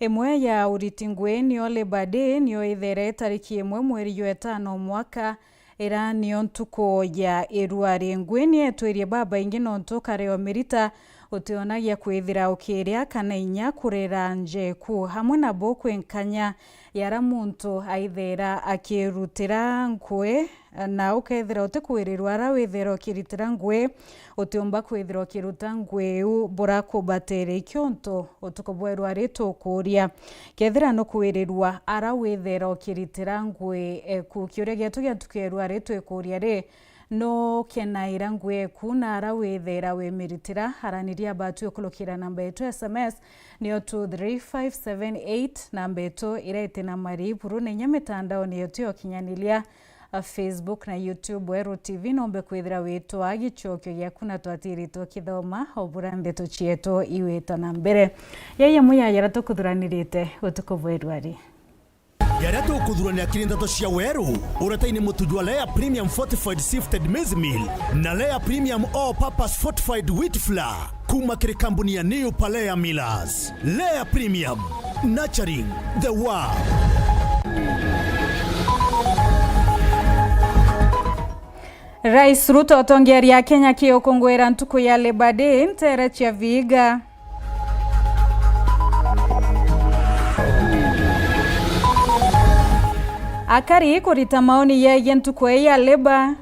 Emwe ya uritingwe niyo Labour Day niyo ithere tariki 1 mweri wa 5 mwaka era niyo ntuko ya Erware ngweni etwerie baba ingi nonto kareo merita utionagia kwithira ukiria kana inya kurera nje ku hamwe na bokwenkanya yara muntu aithera akirutira ngwe na ukethira utikwirirwa ara withera ukiritira ngwe utiomba kwithira ukiruta ngwe burako batere kyonto utukobwerwa reto kuria kethira no kwirirwa ara withera ukiritira ngwe ku kiuria getu tukerwa reto ekuria re no kenaira ngwe kuna ara withera wemiritira haraniria batu okulokira namba yetu SMS niyo 23578 namba yetu irete na mariburu na nyamitandao niyo tuyo kinyanilia Facebook na YouTube Wero TV nombe kwithira witu agichokyo yakuna twatiri to kithoma oburande tuchieto iweta na mbere yeye muya yarato kudhuranirite utukobwerwari Yarato kudhurania kirindato cia Weru urataini mutujwa Layer Premium Fortified Sifted Maize Meal na Layer Premium All Purpose Fortified Wheat Flour kuma kiri kampuni ya New Palea Millers. Layer Premium, nurturing the world. Rais Ruto tongeria Kenya kiokongwera ntuko ya Labour Day ntere chia viga. Akari kurita maoni yeye ntuko ya Labour.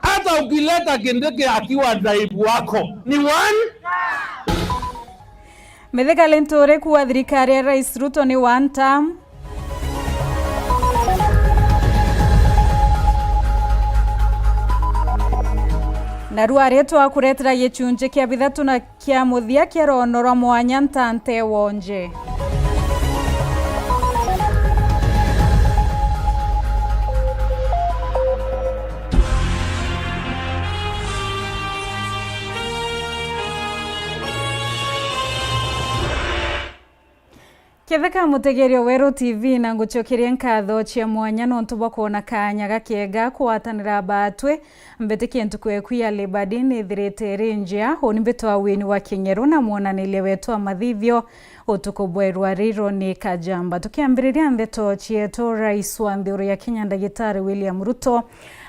Hata ukileta Kindiki akiwa naibu wako ni one. Metheka lentore kuwa thirikari ya Rais Ruto ni one term. Na ruareto akuretera yechunje kia bithatu na kia muthia kia ronora mwanya ntante wonje. Ketheka mutegerio Wero TV na nguchokirie nkatho chia mwanya nontu bakona kanya gakega kwatanira batwe mbeteke ntuko eku ya Labour Day nithirite renjia oni mbeto awini wa Kinyeru na mwonanile wetu wa mathivyo utukobwerwa riro ni Kajamba tukiambiriria ndeto chieto rais wa nthuru ya Kenya Ndagitari William Ruto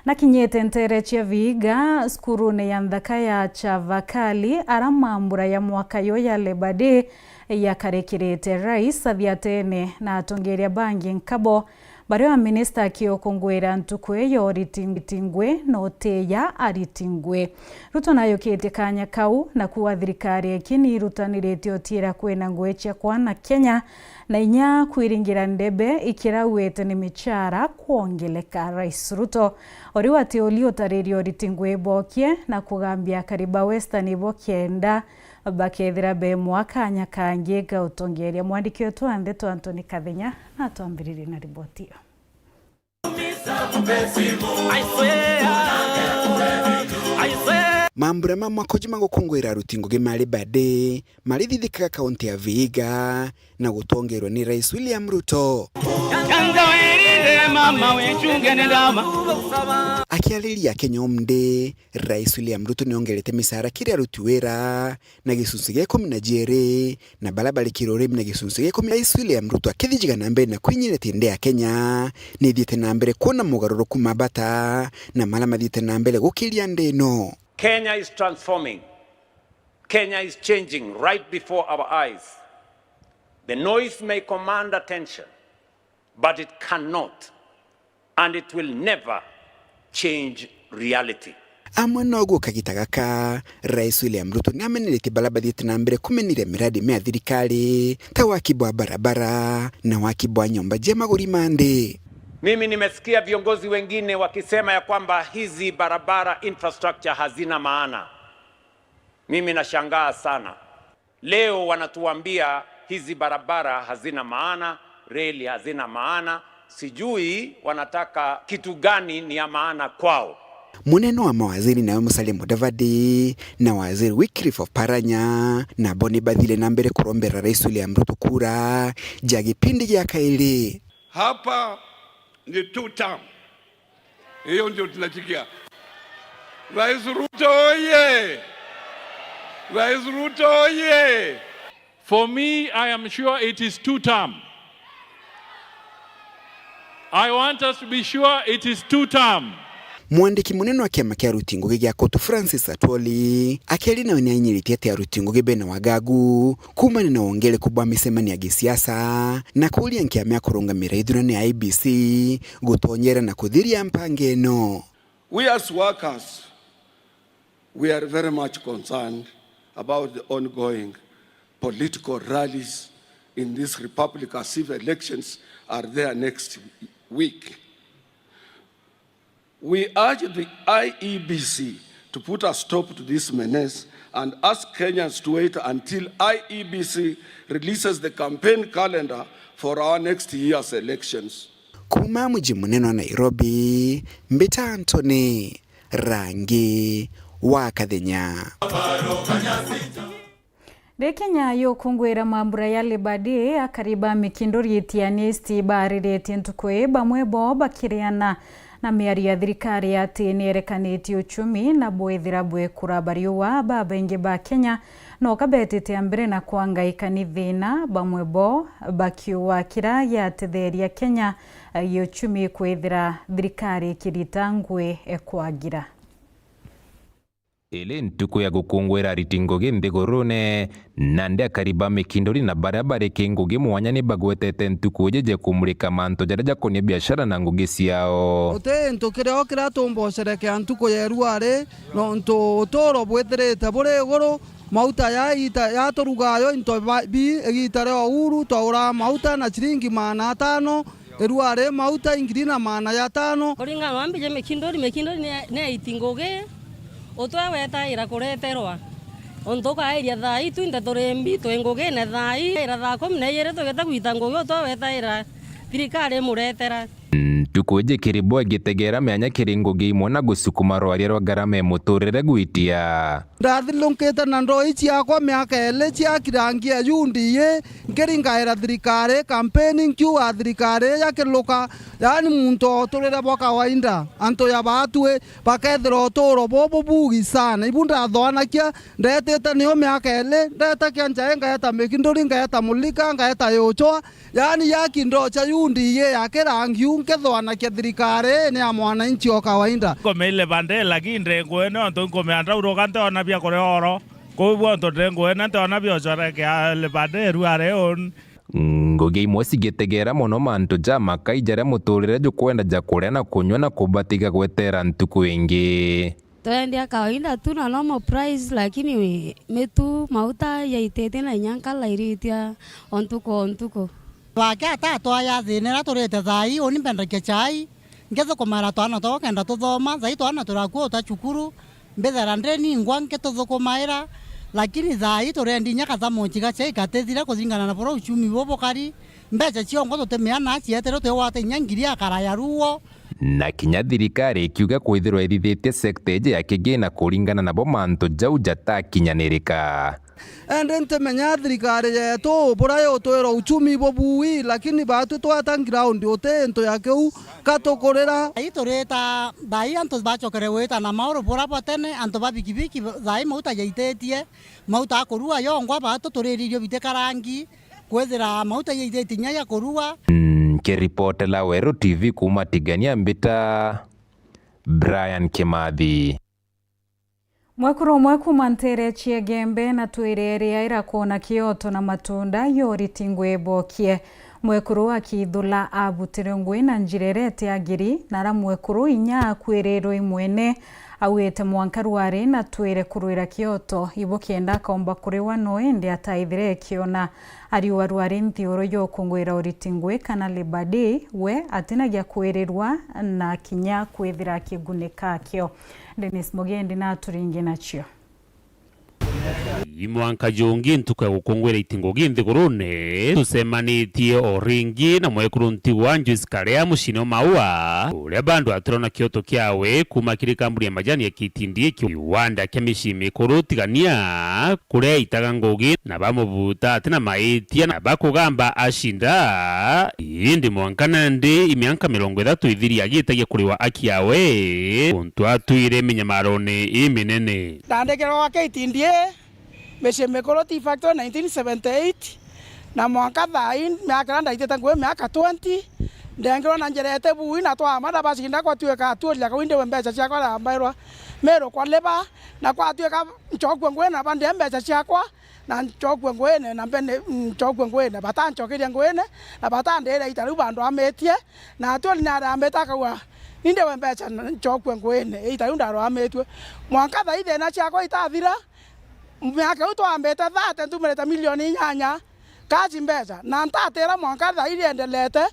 na kinyete ntere chia viga skurune ya nthaka ya Chavakali aramambura ya mwaka yo ya Labour Day ya karekirete rais athiatene na atongeria bangi nkabo bari wa minister akiokongwera ntukwe yo ritingwe no teya aritingwe Ruto nayo kete kanya kau na kuwa thirikari ekini rutanirete otira kwena ngwecha kwana Kenya na inya kwiringira ndebe ikirawete ni michara kuongeleka rais Ruto ori wati olio tarerio ritingwe bokie na kugambia kariba western ibokenda bakethira be mwaka nyakangi gautongeria mwandiki wetu andeto Anthony Kathenya na tuambiriri na ripoti hiyo. Mambura makoji magukungwira rutingo ge Labour Day marithithikaga kaunti ya Vihiga na gutongerwa ni Rais William Ruto. Akiariria Kenya omde Rais William Ruto niongerete misara kiria ruti wera na gicunci gia 12 na balabali kirore na gicunci gia 10. Rais William Ruto akithijiga na mbere na kwinyirete nde ya Kenya ni thiete na mbere kuona mugaruruku mabata na mala mathiete na mbere gukiria ndeno. Kenya is transforming. Kenya is changing right before our eyes. The noise may command attention, but it cannot and it will never change reality. Amwe noguo kagitagaka Rais William Ruto niamenerete balabadhiete na mbere kumenire miradi mea thirikari ta wakibwa barabara na wakibwa nyumba jema gurimande. Mimi nimesikia viongozi wengine wakisema ya kwamba hizi barabara infrastructure hazina maana. Mimi nashangaa sana. Leo wanatuambia hizi barabara hazina maana, reli hazina maana. Sijui wanataka kitu gani ni ya maana kwao. Muneno wa mawaziri na Musalia Mudavadi na waziri Wycliffe Oparanya na Boni Badhile na mbere kurombera Rais William Ruto kura jagi pindi ya kaili. Hapa ni 2 term. Hiyo ndio tunachikia. Rais Ruto oye! Rais Ruto oye! For me, I am sure it is 2 term. I want us to be sure it is 2 term. Mwandiki munene wa kiama kia Rutingo gya Koto Francis Atwoli akeli na wenyenyiritie ati Rutingo bena wagagu kumana na wongele kubwa misemani ya gisiasa na kulia nkiamia kurungamira ithurano ya IEBC gutonyera na kuthiria mpangeno. We as workers, we are very much concerned about the ongoing political rallies in this republic as if elections are there next week. We urge the IEBC to put a stop to this menace and ask Kenyans to wait until IEBC releases the campaign calendar for our next year's elections. Kuma mji munene wa Nairobi, Mbita Anthony, Rangi wa Kathenya. Kenya yokungwira mambura ya Labour Day akariba mikindori itiania istibarirete ntukwe bamwe bo bakiriana na miari ya thirikari ati nierekaniti uchumi na bwethira bwekura bariwa babengi ba Kenya no kabetete ambere na kwangaika ni thina bamwe bo bakiwa kira ya tetheria Kenya y'uchumi kwethira thirikari kiritangwe ekwagira. Ile ntuku ya gukungwira ritingoge nthigurune na nde akariba mikindori na barabara kingugi mwanyani bagwetete ntuku jeje kumurika manto jaraja konie biashara na ngugi ciao ote ntukireo kira tumboshereke ntuku yeruare no nto toro bweterete bure goro mauta ya torugayo into bi egitareo uru tora mauta na shilingi 500 eruare mauta ingirina 500 oringa wambije mikindori ne itingoge otwa weta ira kureterwa ontoka iria thai twinde turembi twenguge na thai ira tha 10 tugeta gwita ngugi otwa weta ira thirikari muretera tukoje kiribo gitegera meanya kiringugi imona gusukuma rwaria rwa garama muturire gwitia ndathilungite na ndo ichi akwa miaka ele cia kirangia yundiye ngeringaira thirikari campaigning kiwa thirikari yakiluka yani muntu turire bwa kawaida anto ya batwe bakethira toro bobo bugi sana ibunda thwanakia ndetete niyo miaka ele ndeta kianja ngaeta mikinduri ngaeta mulika ngaeta yochwa yani yakindo cha yundiye yakirangi unkethwana kia thirikari ni ya mwananchi wa kawaida komele bande lakini ngweno ndo ngomeanda urogante ona bia koreoro ko ndo ngwena ndo ona bia choreke le bande ruare on ngugi imwe cigitegera muno mantu jama kaijara muturire jukwenda jakuria na kunywa na kubatiga gwetera ntuku ingi twendia kawaida tu na normal price lakini metu mauta yaitete na nyankala iritia ontuko wake atatu aya thinira turite thai oni mbendeke chai ngethe kumara twana to kenda tuthoma thai twana turakuo ta chukuru mbethera ndeni ngwange tuthukumaira lakini thai turendi nyaka za monchiga chai katethira kuzingana na boro uchumi bobokari mbecha ciongo tutemeana cietero twate nyangiri akaraya ruo na kinya thirikari ikiuga kwithirwa ithithite sector ya kigina kuringana na bo mantu jau jatakinyanirika ende ntemenya thirikari yetu burayo twero uchumi bobui lakini batu twata ground ote nto yakeu katokorera itoreta dai antos bachokere weta na mauro bora patene anto babikibiki dai mauta yaitetie mauta akorua yongwa batu turiririo bitekarangi kwethira mauta yaitetie nya ya korua kiripoti la Weru TV kuma Tigania Mbita Brian Kimathi Mwekuro mweku mantere Chiagembe na tuireria irakona kioto na matunda yori tingwe bokie. Mwekuro akithula abutire ngwe na njirerete agiri nara mwekuro inya kwirero imwene awete mwankarware na tuire kuruira kioto ibo kienda kaomba kurewa noende ataithire kiona ari warware ntioro yo kungwira oritingwe kana Labour Day we atinagia kwirerwa na kinya kwithira kigunika kio. Dennis Mugendi na turingi nachio. imwanka jongi ntuka gukongwera itingogi nthigurune tusemanitie o ringi na mwekurunti wa Joyce Karea mucino maua uria bandu aturona kioto kiawe kuma kiri kambuni ya majani ya kitindie kiwanda kia micii mikuru tigania kuria itaga ngugi na bamubuta atina maitia na bakugamba ashinda indi mwanka nandi imianka 30 ithiri agitagia kuriwa akiawe untu atuire minyamarone iminene ndandekero wa kitindie micii mikuru tea factory 1978 na mwanka thai miaka ndaitete ngwe miaka 20 ndengero na njerete bui na twa mada bacinda kwa tueka tuolia ka winde mbeca ciakwa na mbairwa mero kwa leba na kwa tueka nchokwe ngwe na bande mbeca ciakwa na nchokwe ngwe na mbene nchokwe ngwe na batanchokiria ngwe na batandere itaru bandu ametie na tuoli na rameta kwa ninde mbeca nchokwe ngwe itaru ndaro ametwe mwanka thaithe na ciakwa itathira miaka uto ambete 30 tumereta milioni 8 kazi mbeca na ntatera mwanka thairi endelete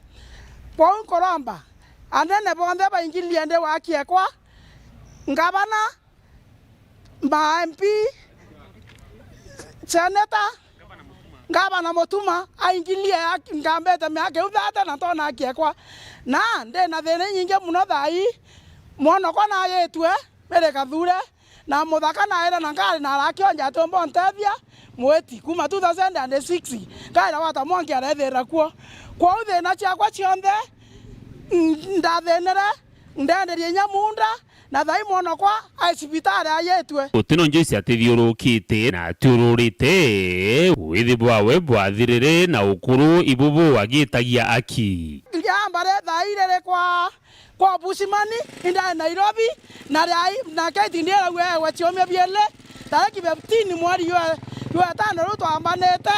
kwa nkoromba anene bonde baingiliende wakiekwa ngabana MP seneta ngabana motuma aingilie ngambete miaka uthate na tona akiekwa na nde na thene nyinge muno thai mwono kona yetwe mere kathure na muthaka na era na ngari na rakionja tombo ntethia mweti kuma 2006 kaira wata mwangi arethera kuo kwa uthina ciakwa cionthe ndathenere ndenderie nyamunda na thai mwono kwa aicibitari ayetwe utino Joyce atithiurukite na atururite withi bwawe bwathirire na ukuru ibubu agitagia aki yambare thai rere kwa Bushimani inda Nairobi na kitindie wewe chiomia biele tariki 15 mweri wa tano ruto ambanete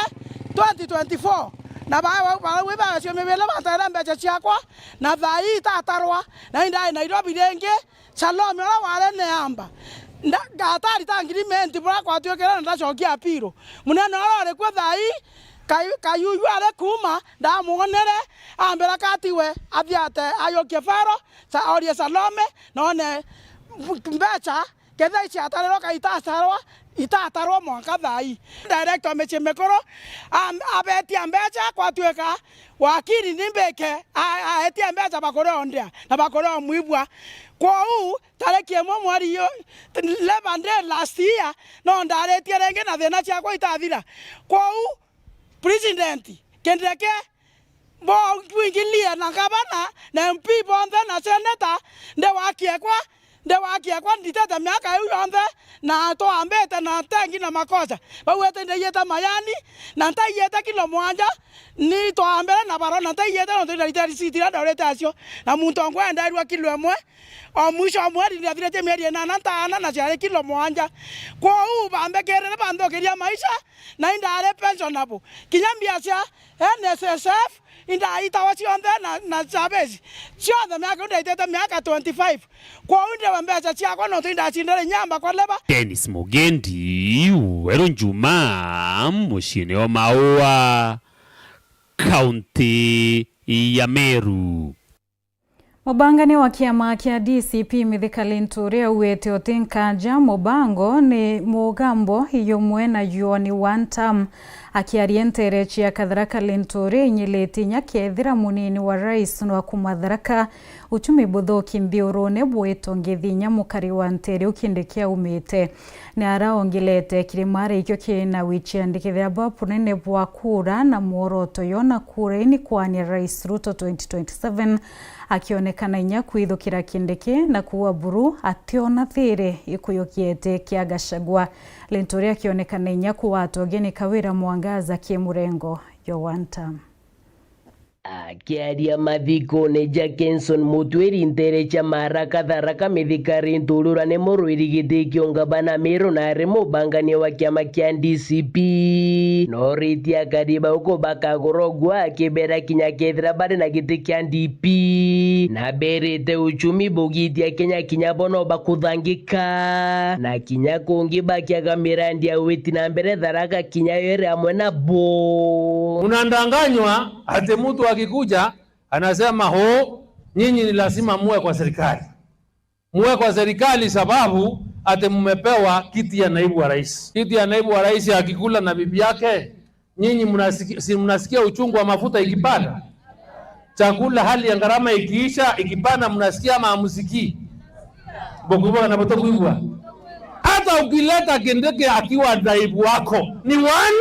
2024 na bawe chiomia biele batara mbeca ciakwa na thai tatarwa na inda Nairobi renge Salome ora wale neamba gatari ta agreement bora kwa tuekera ndacokia apiro munene ora kwa thai kayuyu ale kuma ndamuonere ambera katiwe athiate ayokie faro sa orie Salome none mbeca ketha ici atarero itatarwo mwanka thai director micii mikuru abetia mbeca kwa tueka wakiri nimbeke aetia mbeca bakoro ndia na bakoro mwibwa kwa u tariki emwe mweri yo 11 last year no ndaretie renge na thina ciakwa itathira kwa u president kendeke bo wingilia na gavana na MP bonde na senator nde wakiekwa nditete miaka yu yonthe na to ambete na tengi na makosa bawete ndeyeta mayani na ntayeta kilo mwanja ni to ambere na baro na ntayeta no ndita risitira ndorete acio na muntu ngwenda irwa kilo emwe o mwisho mweri ndia thirete mieri na ntana na ciare kilo mwanja kwa u bambekerere bandokeria maisha na indare pensionable kinyambia cia NSSF inda itawa cionthe na Chavez cionthe miaka ndaitete miaka 25 kwa unde mbeca ciakwa no tinda cindere nyamba kwa leba Dennis Mugendi Wero Njuma mucini o Maua kaunti ya Meru. Mubangani wa kiama kia DCP Mithika Linturi auwete otinkaja mubango ni mugambo iyo mwena yuoni one term akiaria nterechi ya Katharaka Linturi inyileti nyakethira munini wa rais wa kumatharaka uchumi buthuki mbiurune bweto ngithinya mukari wa ntere ukindekia umite ni araongilete kirimari ikyo kina wichiandikithia bwapunene bwa kura na muoroto yona kura ini kwani rais Ruto 2027 akionekana inya kwithukira kindiki na kuwa buru ationa thire ikuyokiete kia Gachagua Linturi akionekana inya kuwa atogeni Kawira Mwangaza kimurengo yo one term. Akiaria mathiko-inĩ Jackenson Mutwiri nterecha mara Katharaka Mithika Linturi nĩ mũrũĩri gĩtĩ kĩa ũngabana Meru na arĩ mũbangania wa kĩama kĩa DCP no rĩtia kariba ũko bakagũra ũguo akĩbera kinya kethira barĩ na gĩtĩ kĩa DP na berete uchumi bugitia Kenya kinya bono bakuthangĩka na kinya kũngĩ bakiaga mirandi ya wĩti na mbere Tharaka kinya yere amwe na bo. Unandanganywa ati mtu akikuja anasema nyinyi ni lazima muwe kwa serikali. Muwe kwa serikali sababu ate mmepewa kiti ya naibu wa rais. Kiti ya naibu wa rais akikula na bibi yake, nyinyi mnasikia uchungu wa mafuta ikipanda? Chakula hali ya gharama ikiisha, ikipanda, mnasikia ama hamsikii? Bokuwa na boto kuibwa. Hata ukileta Kindiki akiwa naibu wako ni one.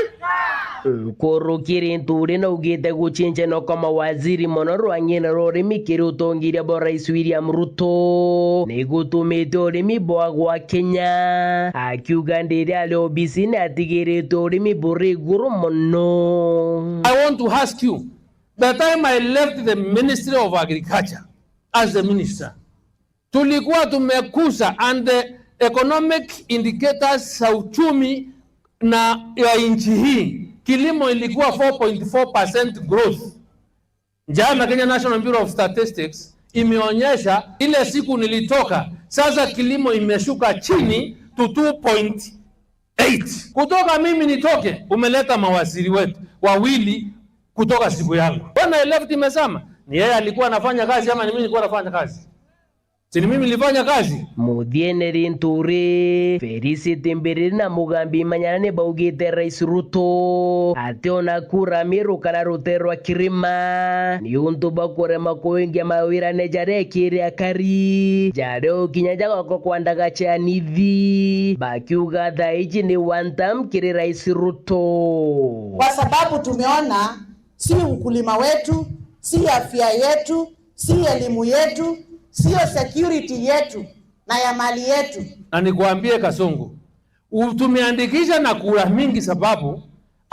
Koro Kirinturi na ugite guchinje no kama waziri monoro anyena rorimi kirutongiria bo Rais William Ruto ni gutumite urimi bwa Kenya akiugandiria ale obisi na atigirite urimi buri guru mono. I want to ask you, the time I left the Ministry of Agriculture as the minister, tulikuwa tumekusa and the economic indicators za uchumi na ya nchi hii, kilimo ilikuwa 4.4% growth. Jana Kenya National Bureau of Statistics imeonyesha ile siku nilitoka, sasa kilimo imeshuka chini to 2.8. Kutoka mimi nitoke, umeleta mawaziri wetu wawili kutoka siku yangu. Bwana left imesema, ni yeye alikuwa anafanya kazi ama ni mimi nilikuwa nafanya kazi? Sini mimi nilifanya kazi. Muthiene Rinturi Felicity Mbiriri na Mugambi Manyana baugite Rais Ruto ate ona kura miru kana ruterwa kirima ni untu bakurema kuingia mawira ne jare kire akari jare okinyaja goko kwandaga cha nithi bakiuga thaiji ni one time kire Rais Ruto, kwa sababu tumeona si ukulima wetu, si afya yetu, si elimu yetu, sio security yetu na ya mali yetu. Na nikuambie Kasongo, tumeandikisha na kura mingi sababu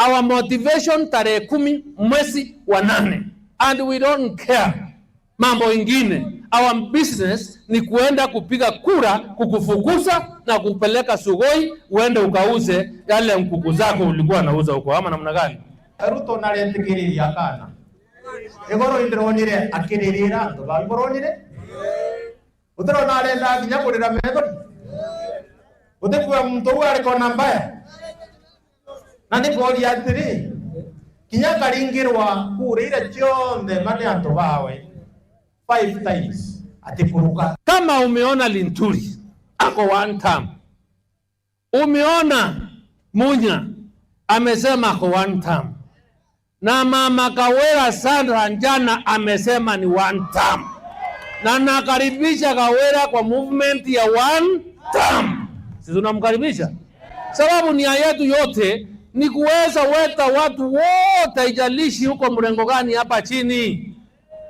our motivation tarehe 10 mwezi wa 8 and we don't care mambo ingine. Our business ni kuenda kupiga kura, kukufukuza na kupeleka Sugoi uende ukauze yale mkuku zako ulikuwa unauza huko, ama namna gani? Ruto naretikiriria kana egoro indronire akiririra ndo bagoronire utero narenda kinya kurira method utekwa mtu ariko nambaya na ni bodi atiri kinya karingirwa kurira chonde mane anto bawe 5 times atikuruka. Kama umeona Linturi ako one term, umeona Munya amesema ako one term, na mama Kawira Sandra Njana amesema ni one term, na nakaribisha Kawira kwa movement ya one term. Sisi tunamkaribisha sababu nia yetu yote ni kuweza weta watu wote, ijalishi huko mrengo gani hapa chini.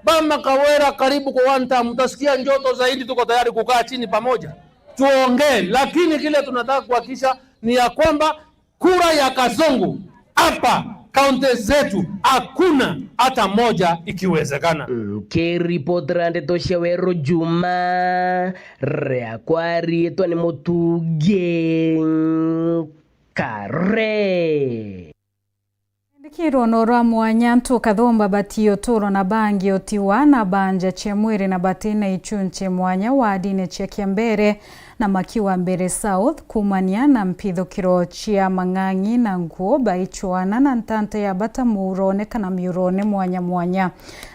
Mama Kawira karibu kwa one term, utasikia njoto zaidi. Tuko tayari kukaa chini pamoja tuongee, lakini kile tunataka kuhakikisha ni ya kwamba kura ya Kasongo hapa kaunti zetu hakuna hata moja ikiwezekana. Keripotrande Toshawero Juma reakwari etwa Mutuge Kare Kirono rwa mwanya ntukathomba batio turo na bangi otiwa na banja chemwiri na batina ichunche mwanya wa dine chia Kiambere na Makiwa Mbere South kumania na mpithukiro chia Mang'ang'i na Nguo baichwana na ntante ya bata murone kana miurone mwanya mwanya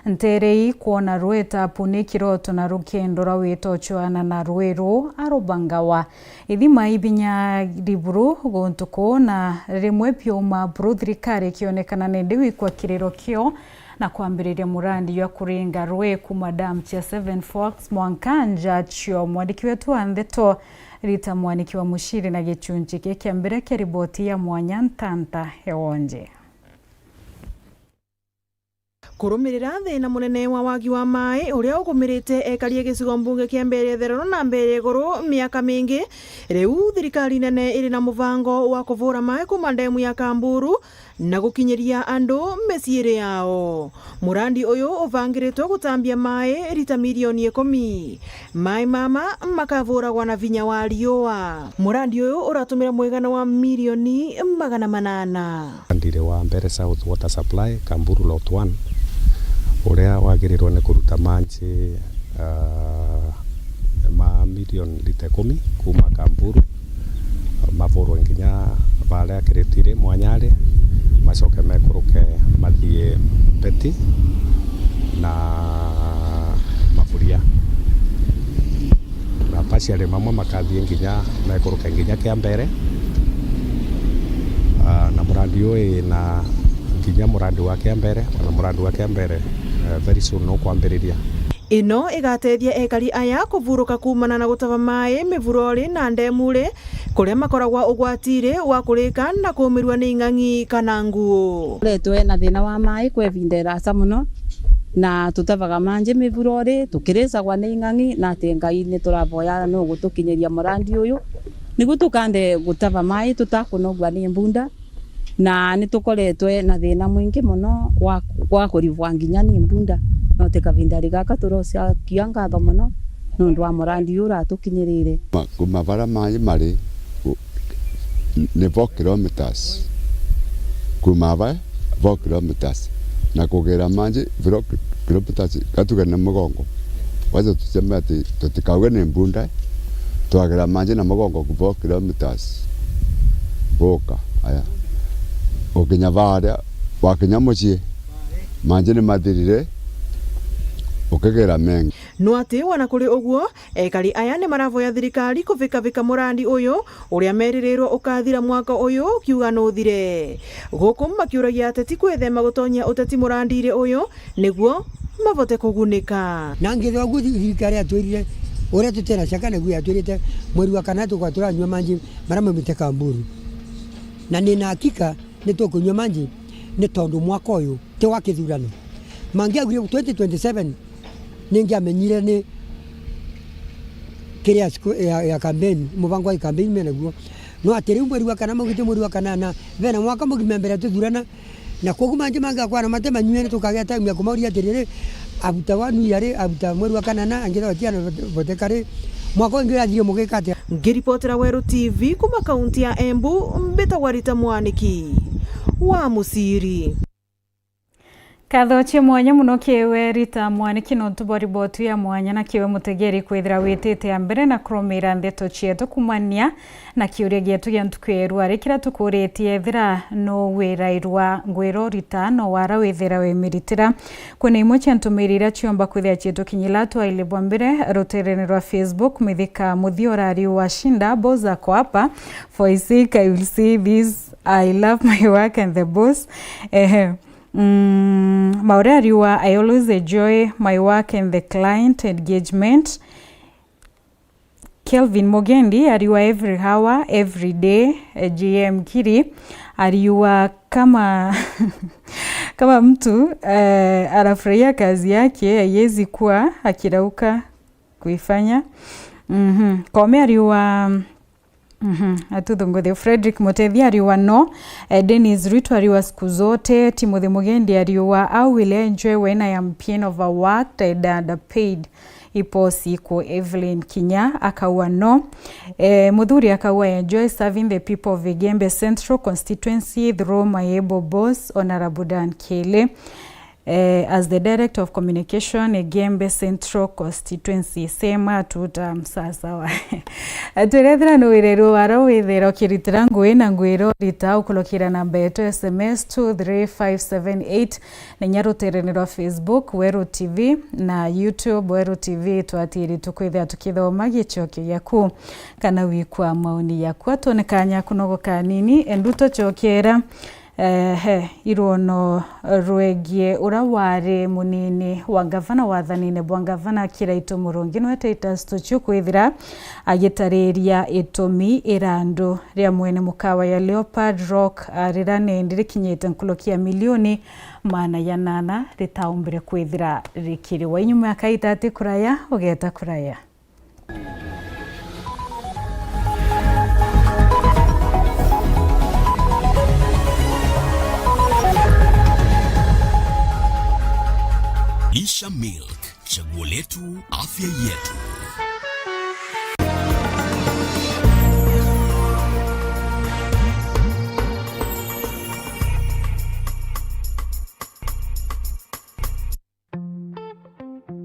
nterei kuona rueta puni kiroto na rukendo rawito chwana na rueru arobangawa ithima ibinya riburu gontuko na rimwe pyoma brudrikare kionekana nende kwa kirero kio na kuambiriria murandi ya kuringa rwe kuma dam cha Seven Forks Mwankanja chio mwadiki wetu Antheto Rita Mwaniki wa Mushiri na Gichunchi Kiambere kia riboti ya mwanya ntanta hewonje. Kurumirira thina munene wa wagi wa mai uria ugumirite ekarie gicigo mbunge kia Mbere therero na Mbere Iguru miaka mingi riu thirikari nene iri na muvango wa kuvura mai kuma ndemu ya Kamburu na gukinyiria andu meciiri yao. Murandi uyu uvangiritwo gutambia mai rita milioni 10 mai mama makavuragwa na vinya wa riua. Murandi uyu uratumira mwigana wa milioni 800. Ndire wa Mbere South Water Supply Kamburu Lot 1 uria wagirirwo ni kuruta manji ma milioni lita 10 kuma Kamburu mavurwo nginya varia Kiritiri Mwanyari macoke mekuruke mathie Beti na Mafuria na maciarĩ mamwe makathiĩ nginya mekũrũke nginya Kĩambere, na mũrandi ũyũ na nginya mũrandi wa Kĩambere, na mũrandi wa Kĩambere very soon no kwambĩrĩria. Ino igateithia ekari aya kuvuruka kumana na gutava mai mivurori na ndemure kuria makoragwa ugwatire wa kurika na kumirwa ni ing'ang'i kana nguo. Letwe na thina wa mai kwevindera asa muno na tutavaga manje mivurori tukirisagwa ni ing'ang'i na tengai ni turavoya no gutukinyeria murandi uyu nigu tukande gutava mai tutakunogwa ni mbunda na ni tukoretwe na thina mwingi muno wa kurivwa nginya ni mbunda no tekavindari gaka turosia kiangatho muno nundu wa murandi ura tukinyirire kumavara mai mari ni 4 kilometers kumava 4 kilometers na kugera manje 4 kilometers katuga na mugongo wazo tuseme ati tutikauge ni mbunda twagera manje na mugongo ku 4 kilometers boka aya okinya varia wakinya mucie manje ni mathirire ukegera mengi no ati wana kuri uguo ekari aya ni maravoya thirikari kuvika murandi uyu uria meririrwo ukathira mwaka uyu kiuga no thire guku makiuragia ateti kwethema gutonya uteti murandire uyu niguo mavote kugunika na ngithwa guthi thirikari atwirire uria tutera caka na gwi atwirite mweri wa kana tukwa turanywa manji marama miteka mburu na nina hakika ni tukunywa manji ni tondu mwaka uyu ti wa kithurano mangiagire 2027 ningiamenyire ni kiria ya campaign muvango wa campaign menaguo no atiri mweri wa kana magite mweri wa kanana vena mwaka mugime mbere tuthurana na kogu manje manga kwa na matema nyene tukagea time ya kumauria atirire abuta wanu yare abuta mweri wa kanana angira tiana votekare mwaka ngira thio mugikate. Ngiripotera Weru TV kuma kaunti ya Embu mbeta warita mwaniki wa Musiri. Kathoche mwanya muno kiwe Rita Mwaniki no tubori botu ya mwanya na kiwe mutegeri kwithira witite ya mbere na kromira ndeto chieto kumania na kiuria gietu gia ntukweru arikira tukuritie thira no wirairwa ngwiro Rita no wara withira wemiritira kuna imwe cia ntumirira chiomba kwithia chieto kinyila twailibwa mbere ruterene rwa Facebook mithika muthiorari wa shinda boza kwa hapa for I think I will see this I love my work and the boss Maure ariwa I always enjoy my work and the client engagement. Kelvin Mogendi ariwa every hour every day. GM Kiri ariwa kama kama mtu anafurahia kazi yake haiwezi kuwa akirauka kuifanya. Kome ariwa Atudhungothe Frederick Mutethia ariwa no Dennis Ruto ariwa siku zote Timothy Mugendi ariwa I will enjoy when I am pain overworked and underpaid ipo siku Evelyn Kinya akawa no Muthuri akawa enjoy serving the people of Igembe Central constituency through my able boss Honorable Dan Kele as the Director of Communication Igembe Central Constituency sema tutamsasawa aturethera no wirero waro withero kiritira ngui na ngwiro Rita ukulokira namba yetu SMS 23578 na nyaruterene rwa Facebook Weru TV na YouTube Weru TV twatiri tukwithia tukithoma gichokio yaku kana wikwa maoni yaku tonekanya kunogoka nini enduto chokera irono rwegie uraware munini wa gavana wathanine bwa gavana Kiraitu Murungi no Titus tuchukwithira agitariria itomi irando ria mwene mukawa ya Leopard Rock arirane ndirikinyete nkulokia milioni mana ya nana ritaumbire kwithira rikiri wa inyuma akaitati kuraya ugeta kuraya Isha Milk, chaguo letu, afya yetu.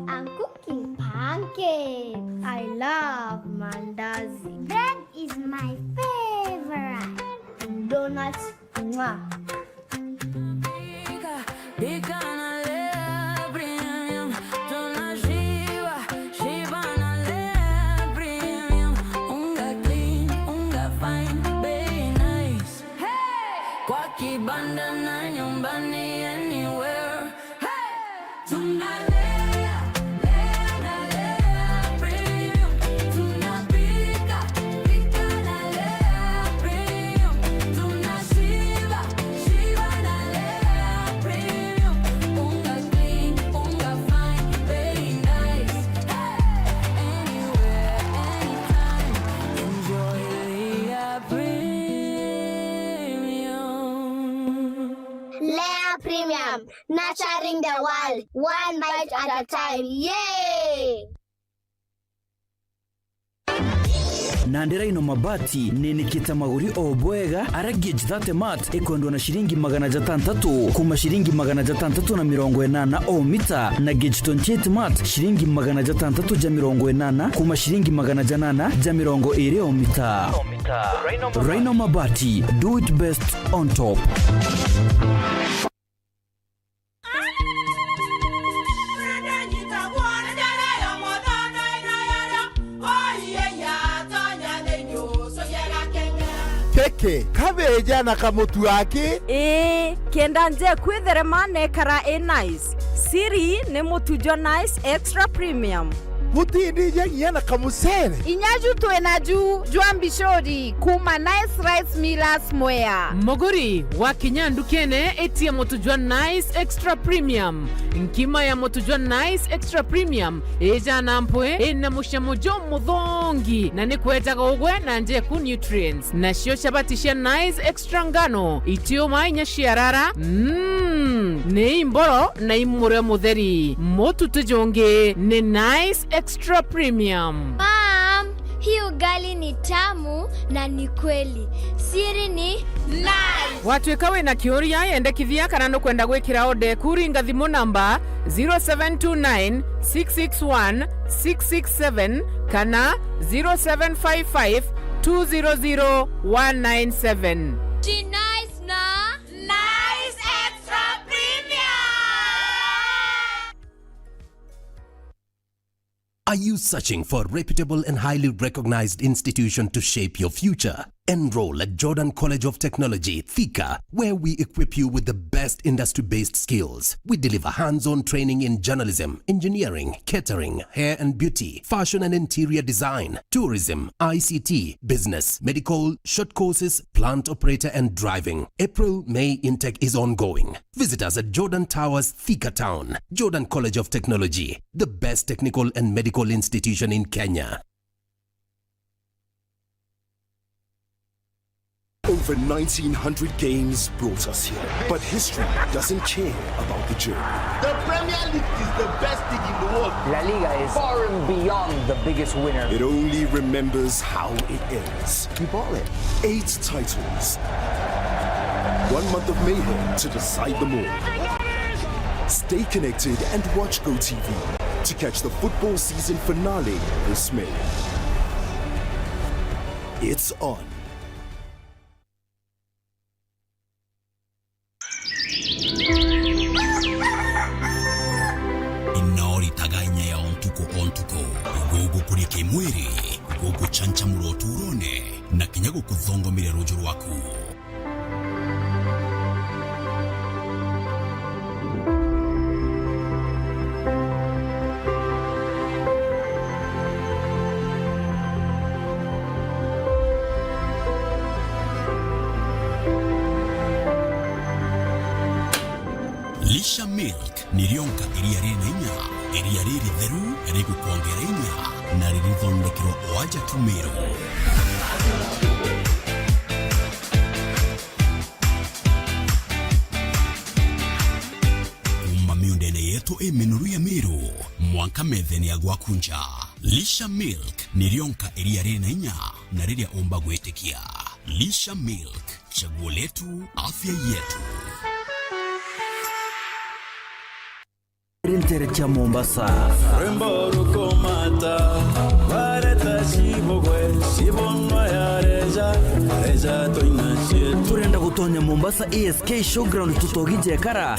I'm cooking pancakes. I love mandazi. Bread is my favorite. Donuts, mwah. kibanda na nyumbani anywhere. Hey! Tunalea premium. Tunapika na Lea premium. Tunashiba na Lea premium. Unga clean, unga fine, very nice. Anywhere, anytime, enjoy Lea premium. Lea Premium, nurturing the world, one bite at a time. Yay! Nandera ino mabati nenikita maguri obwega aragiye 30 mat ekondwa na shilingi 600 kuma shilingi 680 o mita na gauge 28 mat shilingi 680 kuma shilingi 820 o mita. Rhino mabati, do it best on top. Keke, kabeja na kamutu wake? Kenda nje kwitherema nekara nice. Siri ne mutujo nice extra premium. Mutindi nje na kamusere. Inyaju tuenaju juambishori kuma nice rice millers moya. Moguri wa kinyandu kene etia motujwa nice extra premium. Nkima ya motujwa nice extra premium eja nampwe ena mushamojo mudhongi na nikweta kogwe na nje ku nutrients na shio shabatisha nice extra ngano itio mainya shiarara ne imboro na imure mutheri motu tujonge ne nice extra premium. Mom, hii ugali ni tamu na ni kweli. Siri ni nice. Watwekawe na kioria yende kithia kana no kwenda gwikira ode kuringa thimo namba 0729 661 667 kana 0755 200 197. Nice na nice extra premium. Are you searching for a reputable and highly recognized institution to shape your future? Enroll at Jordan College of Technology, Thika, where we equip you with the best industry-based skills. We deliver hands-on training in journalism, engineering, catering, hair and beauty, fashion and interior design, tourism, ICT, business, medical, short courses, plant operator and driving. April-May intake is ongoing. Visit us at Jordan Towers, Thika Town. Jordan College of Technology, the best technical and medical institution in Kenya. Over 1,900 games brought us here, but history doesn't care about the journey. The Premier League is the best league in the world. La Liga is far and beyond the biggest winner. It only remembers how it ends. You bought it. 8 titles. 1 month of mayhem to decide them all. Stay connected and watch GoTV to catch the football season finale this May. It's on. Taganya ya ontuko gogo kurike mwiri gogo chancha muroturone na kinyago kuthongo mire rojo rwaku. Lisha Milk nirionka iriariri na inya, iriariri theru, erigu kuongera inya, na ririthondekero oaja tumero. Miundene yetu minuru ya miru, mwanka metheni ya gwakunja. Lisha Milk nirionka iriariri na inya, na riria omba gwetekia. Lisha Milk, chaguo letu, afya yetu. Intere cha Mombasa. Rembo ruko mata, wareta shibogwe, shibonwa yareja. turenda gutonya Mombasa ASK Showground tutogije kara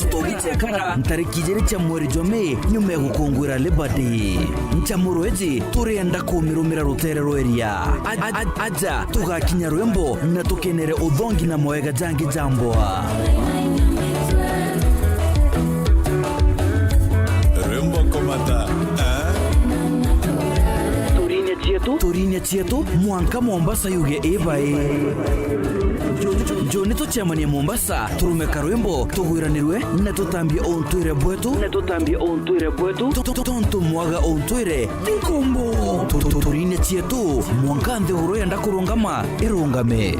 ntariki 2 cia mweri Jome nyume gukungwira Labor Day nchamurweji turenda kumirumira rutere rweria aja tugakinya Rwembo na tukenere uthongi na mwega jangi jamboa Rwembo komata Torinia chietu mwanka Mombasa yuge ebae Joni tuchamania Mombasa turumeka Rwembo tugwiranirwe na tutambie ontwire bwetu tonto mwaga ontwire tikombo Torinia chietu mwanka nthi horo yenda kurungama irungame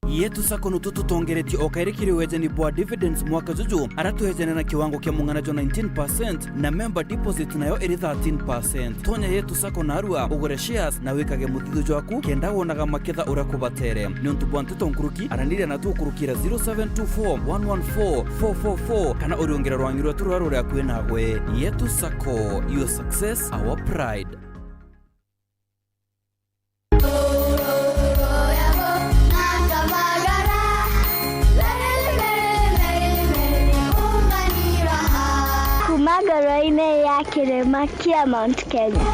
yetu sako nutu tutongereti okairikiri wejeni bwa dividends mwaka juju aratuhejene na kiwango kia munganajo 19% na member deposit nayo iri 13%. Tonya yetu sako na arua ugure shares na wikage muthido jwaku kenda wonaga maketha urakubatere niontu bwanteto nkuruki aranire na tukurukira 0724114444 kana uriongera rwangirwa turwaro rya kwenagwe. Yetu sako, your success our pride. Magaraine ya Kirema kia Mount Kenya.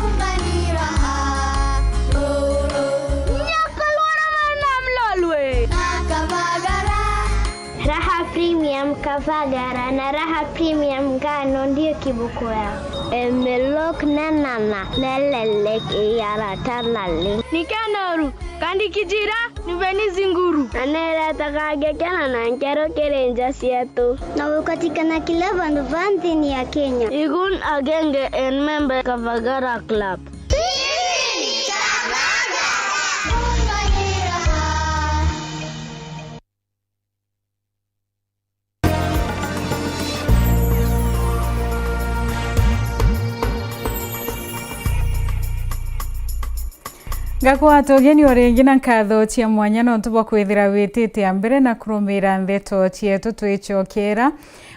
Raha Premium Kavagara na Raha Premium Ngano ndio kibuku yao. Emelok na nana nelelek yara tanale. Nikanoru kandi kijira niveni zinguru. Anera takage kana na nkero kerenja sietu. Na ukatikana kila vanti ya Kenya. Igun agenge en member Kavagara Club. Gakwa togeni orengi na nkatho cia mwanya no tuba kwithira witite ambere na kurumira ndeto cietu twichokera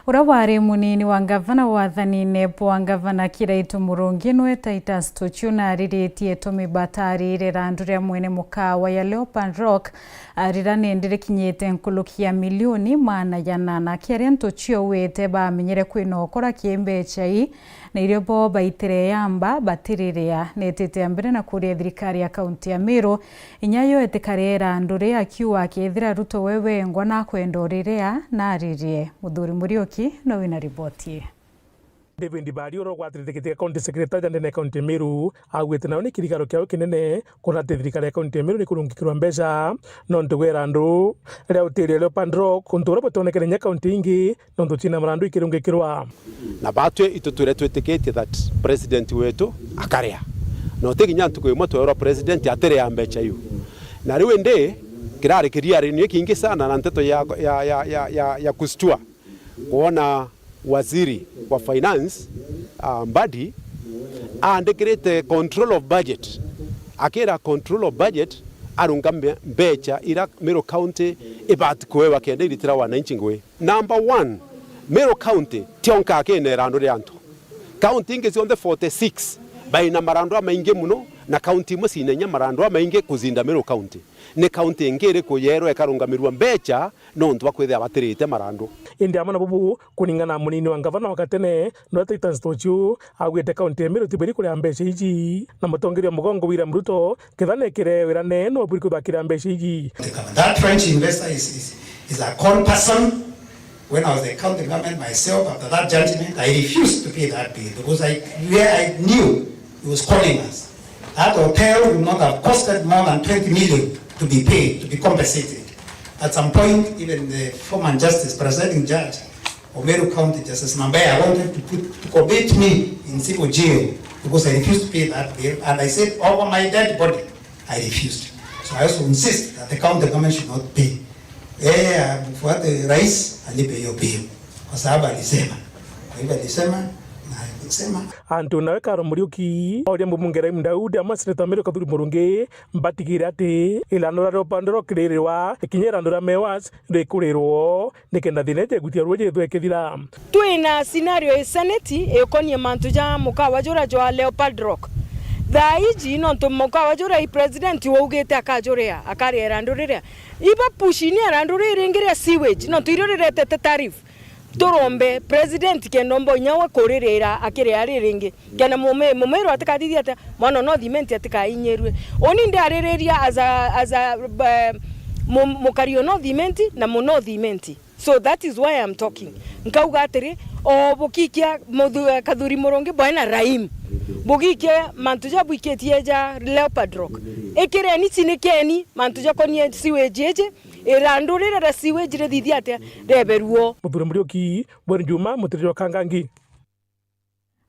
ura wari munini wa gavana wathanine wa gavana Kiraitu Murungi nwe Titus Tuchuna ariritie tumibatari randuria mwene mukawa ya Leopard Rock arirane ndire kinyete nkulukia milioni mana ya nana kiaria ntuchio wete bamenyere kwinokora kiembechai na irio bo baitire yamba batiriria netete ambere na kuria thirikari ya kaunti ya Meru inyayo etikarera ndure akiwa akithira Ruto wewe ngwa na kwendorirea na aririe Muthuri Murioki no wina ripoti. David Barioro gwathirikite county secretary ndene county Meru agwite naoni kirikaro kiao kinene kuna thirikari ya county Meru ni kurungikirwa mbeca no ndugwera ndu ria utirie Leopard Rock kuntura botonekere nya county ingi no nduchina marandu ikirungikirwa na batwe itutwire twitikitie that president wetu akaria no tiginya ntuko imwe twera president atere ya mbeca yu na riwe ndi kirari kiriari ni kingi sana na nteto ya kustua kuona waziri wa finance Mbadi andikirite control of budget akira control of budget arunga mbecha ira Meru County ibati kwewa kende ilitira wananchi ngwe. Number 1 Meru County tionka akene rando ryanto county ingi zionde 46 baina marando maingi muno na county imwe sinenya marando maingi kuzinda Meru County ne county ngere ko yero ekarungamirwa mbecha no ntwa kwethe abatirite marando indi amana bubu kuningana munini wa gavana wakatene no Titus Tuchu agwete county ya Meru tibiri kuri mbeca iji na mutongeri mugongo William Ruto kithane kire wirane no buri kubakira mbeca iji. That French investor is a con person. When I was the county government myself, after that judgment, I refused to pay that bill because I knew he was calling us. That hotel would not have costed more than 20 million to be paid, to be compensated. At some point, even the former justice, presiding judge of Meru County, Justice Nambaya, wanted to commit me in civil jail because I refused to pay that bill. And I said, over my dead body, I refused. So I also insist that the county government should not pay. Mfuate rais alipe hiyo bill kwa sababu alisema. Kwa hivyo alisema na alisema antu nawe Karo Muriuki oria mbungere Daudi ama seneta Meru Muthuri Murungi mbatigire ati ilano ra Leopard Rock ririrwa ikinyera ndura mewas ndikurirwo nikenda thineje gutia rweje twekithira twina scenario senate ekonie mantu ja mukawa jura jwa Leopard Rock Daiji no to moka wajura president wogete akajorea akari randuria iba pushini randuria ringiria sewage no tuirore tete tarif torombe president kenombo nyawa korerera akire ari ringi kana mumero atakadithia ata mwana no thimenti atika inyerwe oni ndarereria aza mukario no thimenti na muno thimenti. So that is why I'm talking. Nkauga atiri o bukikia kadhuri moronge bwana Raim. Bukikia mantuja buiketie ja Leopard Rock. Ekere ni sinekeni mantuja konie siwejeje erandurira da siwejire dithiate reberuo. Muthuri Murioki bwana Juma mutiriwa kangangi.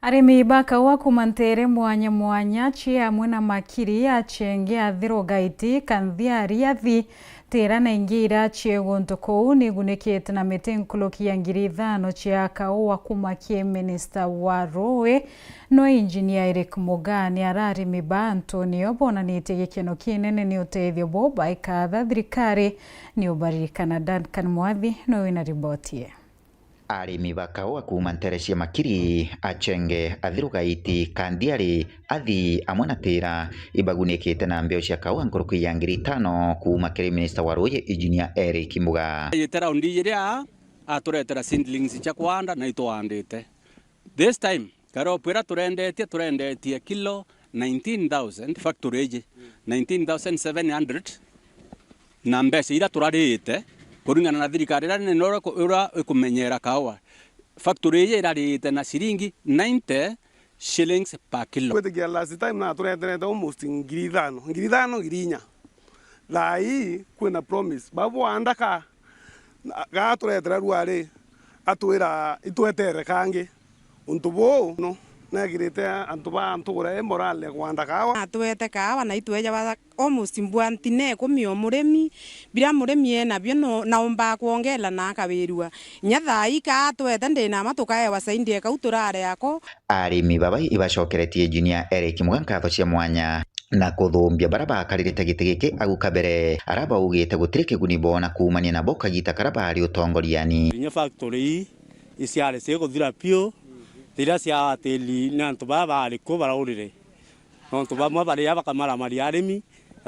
Arimi bakawa kumantere mwanya chia mwena makiri achenge athiro gaiti kanthia riathi tera na ingira chiegonto kou nigunekete na metenkoloki ya ngiri 5 chia kaua kumakie minister wa roe no engineer Eric Mogani ararimi ba Antonio bona nitegekeno kinene ni utethio boba ikatha thirikari ni ubarikana Duncan Mwathi no wina ribotie. Arimi bakaua kumanterecia makiri achenge athirugaiti kandiari athi amwe na tira ibagunekete na mbeo cia kaua nkoroki ya ngiri 5 kuma kiri minister wa roye engineer Eric Muga yetera undi yeria aturetera seedlings cia kwanda na itwandite this time karo pera turendetie kilo 19,000 factory 19,700 na mbesa ira turarite kuringana na thirikari rani nora kumenyera kawa factory ye irarite na shilingi 90 shillings per kilo. Kwetekia last time na tureterete almost ngiri 5 ngiri 4 lai kwina promise babu andaka ga turetera ruare atwira itwetere kangi untubo no nagirite antuba antugure morale kwanda kawa atwete kawa na itweja ba almost mbwantine kumio muremi bira muremi ena byo no naomba kuongela na kabirua nyathai ka atwete ndina matukae wasaindie kauturare yako arimi babai ibacokeretie engineer Eric Muga nkatho cia mwanya na kuthumbia baraba karirite gitege agukabere araba ugite gutirike gunibona kumania na boka gita karabari utongoriani nya factory isiare se kuthira pio tira cia ateli na ntuba bari ko baraurire no ntuba mwa bari abakamara mari arimi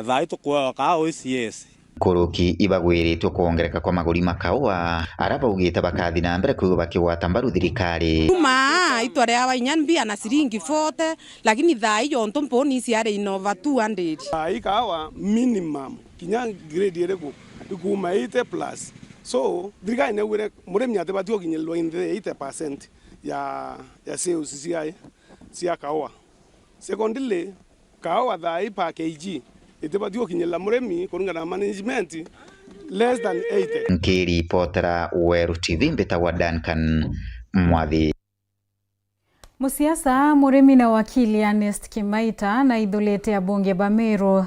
thai tukwa ka OCS koroki ibagwiritwe kuongereka kwa maguri makaua araba ugite bakathi na mbere kugo bakiwata mbaru thirikari kuma itware aba inyanbia na siringi 40 lakini thai yo ntompo ni siare inova 200 ai kawa minimum kinya grade yereko kuma 80 plus so thirikari ne wire muremi ate batio kinyelwa in the 80% ya sales cia kawa secondly kawa thai pa kg itebatio kinyela muremi kuringana na management less than 80 nkiri potera Weru TV mbeta wa Duncan Mwathi. Musiasa murimi na wakili Ernest Kimaita na idholete ya bunge ba Meru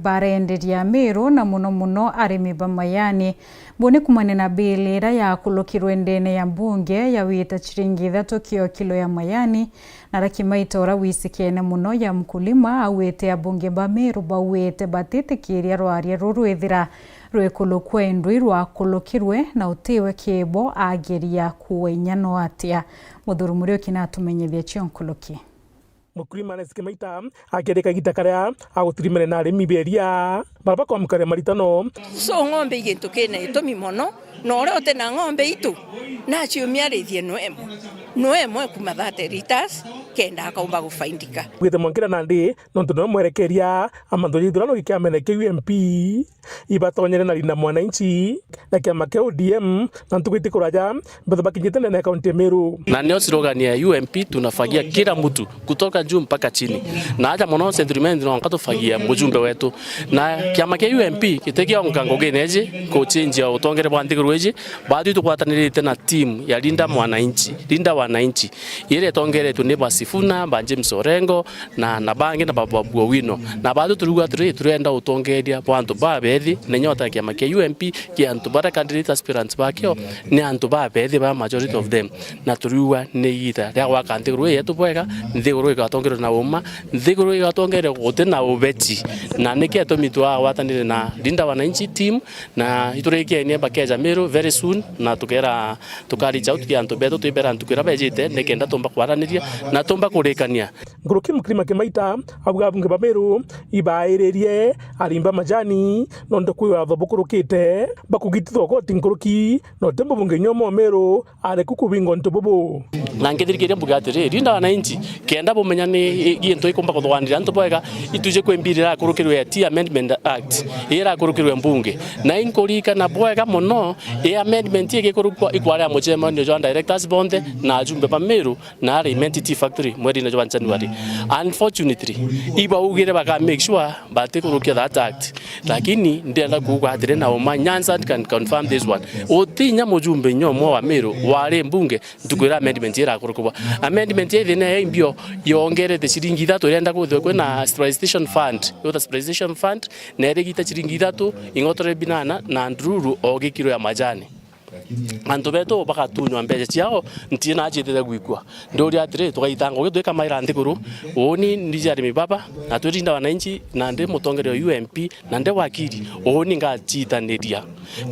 barenderia Meru na muno arimi ba Mayani bone kumane na bilira ya kulokirwe ndene ya bunge ya wita chiringi 3 kilo ya Mayani na Kimaita ora wisikene muno ya mkulima awete ya bunge ba Meru ba wete batete kiria rwaria rurwethira rwekolo kwendwi rwa kulokirwe na utiwe kebo ageria kuwenyano atia muthuru Murioki na tumenyethia chionkoloki mukulima Ernest Kimaita agereka gitakaria agutirimene na arimi beria baraba kwa mkare maritano so ng'ombe igintu kene itomi mono no rote na ng'ombe itu na ciumia rithie no emwe kuma 30 liters kenda akaumba gufaindika gwite mwankira nandi nontu no mwerekeria amanthori thurano gikiameneke UMP ibatonyere na linda mwananchi na kiama kia ODM na ntukwiti kuraja mbetho bakinyite na kaunti ya Meru na ndio slogan ya UMP tunafagia kila mtu kutoka juu mpaka chini na aja mono sentiment no nkatufagia mjumbe wetu na kiama kia UMP kitekia ngango geneje ko change ya utongere bwandigurweje baadhi tukwatanirite na team ya linda wananchi ile tongere tuneba Sifuna ba James Orengo na bangi na baba Bwowino na baadhi turuga turenda utongeria bwantu babethi na nyota kiama kia UMP kia antu bara candidate aspirants bakyo ni antu babethi ba majority of them na turuga ni ita ya wakandigurwe yetu bwega ndigurwe gatongero na uma ndigurwe gatongere gote na ubeti na nike tomitwa watanire na linda wananchi team na itureke ni bakeja Meru very soon na tukari out kia antu beto tuibera antu kira bejite nekenda tomba kwaraniria na tiomba kurekania nguruki mukirima kimaita abuga bunge bameru ibairerie arimba majani nondo kwiwa thobukurukite bakugitithwa goti nguruki no tembo bunge nyomo meru are kukubingo ntobobo na ngithirikiria mbuga atiri rinda wananchi kenda bumenya ni gintu ikomba kuthwanira ntobwega ituje kwembirira kurukirwe ti amendment act ira kurukirwe mbunge na inkorika na bwega muno amendment igikurukwa ikwara muchema ni Joint Directors Bonde na ajumbe bameru na Reinvented Tea Factory mweri na January. Unfortunately iba ugire baka make sure bate kurukia that act lakini ndenda kuuga atire na Nyanza can confirm this one otinya mujumbe nyomo wa meru wale mbunge ntukwira amendment ira kurukwa amendment ithine imbio yongere the ciringi 3 irenda kuthwe kwina stabilization fund yotha stabilization fund na irigita ciringi 3 ingotore binana na ndururu ogikiro ya majani antu beto baka tunywa mbeca ciao ntina achitete gwikwa ndori atire tugaitanga gitwe kamaira ndiguru oni ndijari mibaba na turinda wananchi na ndi mutongere UMP na ndi wakiri oni ngachitaniria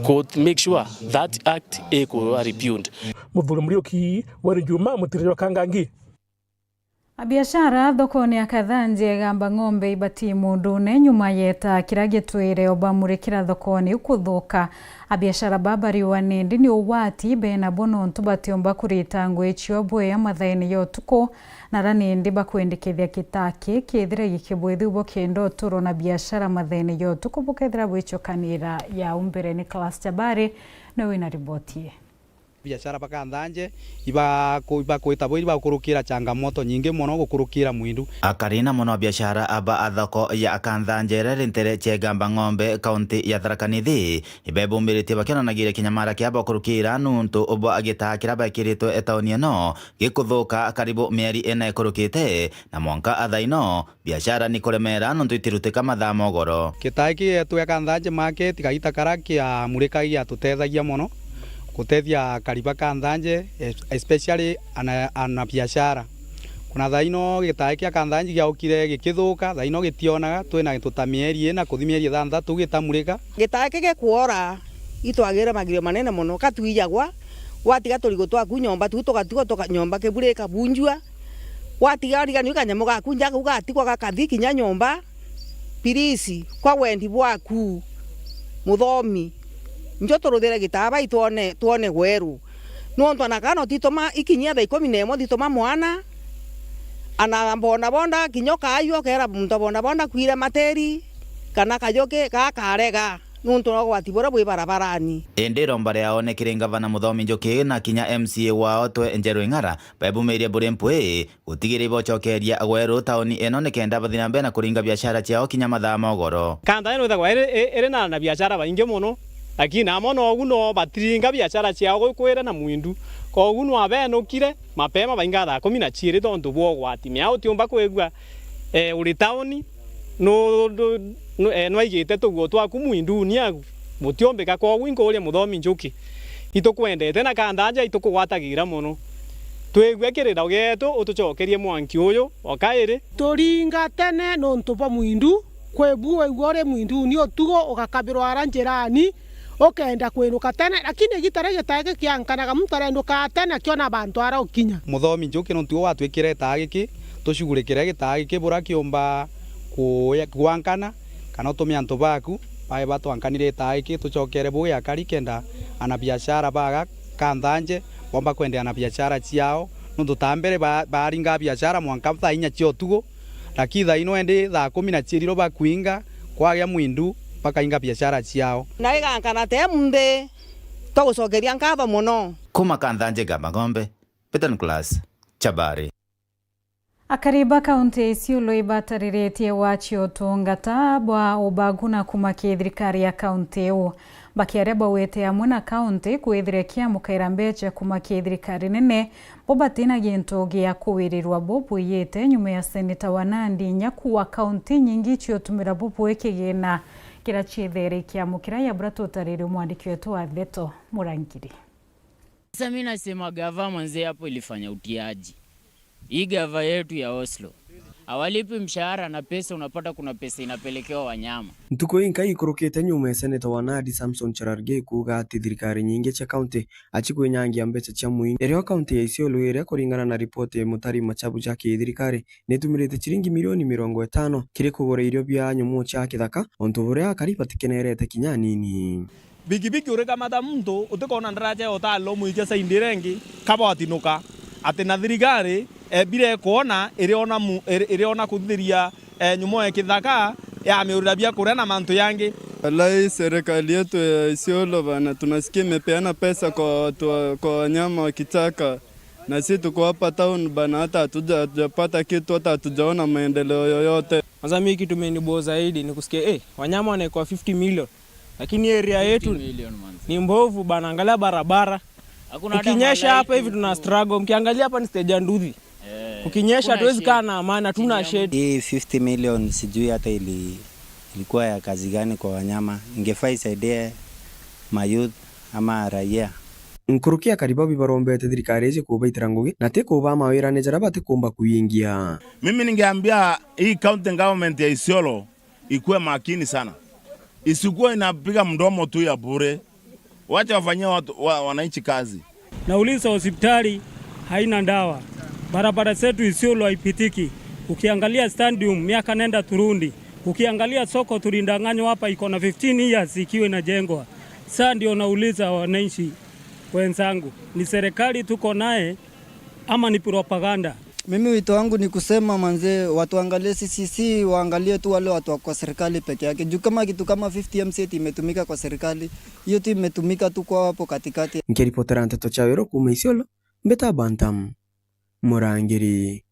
could make sure that act eko repealed muthuri Muriuki wari Juma mutiriro kangangi Biashara thokoni ya Kathanje gamba ng'ombe ibati mundune nyuma yeta kiragitwire obamurikira thokoni ukuthuka abiashara babari wanendi ni uwati bena bono ntubati omba kurita ngwecho bwe mathaini yotuko na ranendi bakwendekethia kitaki kithira gikibwethu bo kendo turo na biashara mathaini yotuko bukethira bwecho kanira ya umbere ni Class Chabari na wina riboti biashara paka Kathanje iba kuitabo iba kurukira changamoto nyingi muno gukurukira mwindu akarina muno biashara aba athoko ya Kathanje rentere chegamba ng'ombe kaunti ya Tharaka Nithi ibebumiritie bakenanagire kinyamara kia bakurukira nuntu obo agitakira bakiritwe etaoni no gikuthuka karibu mieri ena ikurukite na mwanka athaino biashara ni kuremera nuntu itirutika mathaa mogoro kitaki yetu ya Kathanje market gaita karakia murikagia tutethagia muno kutethia kariba Kathanje especially ana biashara kuna thaino gitae kia Kathanje giaukire gikithuka thaino gitionaga twina tutamieri na kuthimieri 6 gitamurika gitae kige kuora itwagira magirio manene muno katuijagwa watiga turigo twaku nyomba tugatuga toka nyomba kebureka bunjua watiga rigani kanyamo gaku njaga ugatikwa gakathi kinya nyomba pirisi kwa wendi bwaku muthomi njo turuthire gitaba tuone gweru nontu anakano titoma ikinyia thaa 11 titoma mwana ana bonda kinyoka ayo kera muntu bonda kwire materi kana kajoke kakarega nontu no gwatibora bwe barabarani endero mbare yaonekire ngavana Muthomi Njuki na kinya MCA wao twe Njeru Ing'ara babumirie burempwe gutigire bochokeria gweru taoni eno nikenda bathina mbena kuringa biashara ciao kinya mathaa mogoro Kathanje no thagwa ere na biashara bainge muno lakini amono oguno batiringa biashara ciao kwira na mwindu koguno abenukire mapema bainga thaa 12 tondu bwo gwati miao tiumba kwigwa uri taoni no aigite tuguo twaku mwindu niagu mutiombeka kogu inkuria Muthomi Njuki itukwendete na Kathanje itukugwatagira muno twigwe kirira getu utucokerie mwanki uyu okairi turinga tene nontu bo mwindu kwebuwe igore mwindu ni otugo ukakabirwa aranjerani okenda kwiruka tene lakini gitare gitage kiankanaga mutarenduka tene kiona bantu ara ukinya Muthomi Njuki nontu watwikire tagiki tucugurikire gitagi kibura kiomba kuankana kana utumia antu baku bae batwankanire tagiki tucokere bwe akari kenda ana biashara baga Kathanje bomba kwendea na biashara ciao nontu tambere baringa biashara mwanka thaa 4 cio tugo lakini thaa ino ende thaa 10 bakuinga kwagia mwindu bakainga biashara ciao na igankana te munde tugucokeria nkatho muno kuma Kathanje gamba ng'ombe Peter Class Chabari akariba kaunti Isiolo ibatariretie wachi otungata bwa ubaguna kumaki thirikari ya kaunti u bakiareba wete amuna kaunti kwithirekia mukaira mbecha kumaki thirikari nene bobatina gintu gia kuwirirwa bobu yete nyuma ya seneta wa Nandi Nyaku wa kaunti nyingi chiotumira bobu ekigina kira chithere kia mukira ya brato tarire mwandiki wetu wa Veto Murangiri. Sasa mimi nasema gava manze hapo ilifanya utiaji. Hii gava yetu ya Oslo Hawalipi mshahara na pesa, unapata kuna pesa inapelekewa wanyama. Ntuko inka ikurukite nyuma seneta wa Nandi Samson Cherargei kuga ati thirikari nyingi cia county achikwenyangia mbeca cia muini irio county ya Isiolo iria kuringana na ripoti ya Mutari Machabu ja thirikari nitumirite ciringi milioni 50 kiri kugura irio bia nyumu cia kithaka onto buria akari batikenerete kinya nini. Bigibigi ureka mata mtu utikona ndaraja otalo muike saindirengi kabatinuka ati na thirikari bire kuona iriona kuthiria nyumo ya kithaka ya miurira bia kurena mantu yangi. Wallahi serikali yetu ya Isiolo bana, tunasikia imepeana pesa kwa wanyama wa kitaka, na sisi tuko hapa town bana, hata hatujapata kitu, hata hatujaona maendeleo yoyote. Sasa mimi kitu imenibo zaidi ni kusikia wanyama wanaekwa 50 million, lakini area yetu ni mbovu bana. Angalia barabara, ukinyesha hapa hivi tuna struggle. Mkiangalia hapa ni stage ya Nduthi, ukinyesha hatuwezi kaa na amani, tuna shade. Hii 50 million sijui hata ilikuwa ya kazi gani kwa wanyama, ingefaa isaidie mayouth ama raia. Nkurukia karibabi barombete thirikari ije kubaitira ngugi na te kuba mawira ne jaraba te kumba kuingia. Mimi ningeambia hii county government ya Isiolo ikuwe makini sana, isikuwe inapiga mdomo tu ya bure, wacha wafanyie wananchi kazi. Nauliza hospitali haina ndawa, barabara zetu Isiolo haipitiki. Ukiangalia stadium miaka nenda Turundi, ukiangalia soko tulindanganywa hapa iko na 15 years ikiwa inajengwa. Sasa ndio nauliza wananchi wenzangu, ni serikali tuko naye ama ni propaganda? Mimi wito wangu ni kusema manze, watu angalie CCC, waangalie tu wale watu kwa serikali peke yake. Juu kama kitu kama 50 MCT imetumika kwa serikali, hiyo tu imetumika tu kwa hapo katikati. Nkiripotera Nteto Chawero kuma Isiolo, Mbeta Bantam, Murangiri.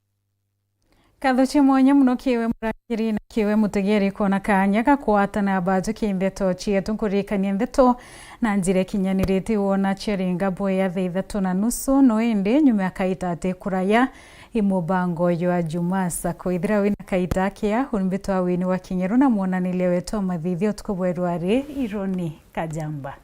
Kathochi mwanya muno kiwe Murangiri na kiwe Mutegeri kona kanya gakwatana abajo kindeto chietu kurikania ndeto na njire kinyaniriti wona cheringa boya thitha tuna nusu no ende nyume akaita ate kuraya imubango yo Jumasa koithira wina kaita kia unbito awini wa Kinyeru na muonanile wetu mathithio tukobwerwari Ironi Kajamba.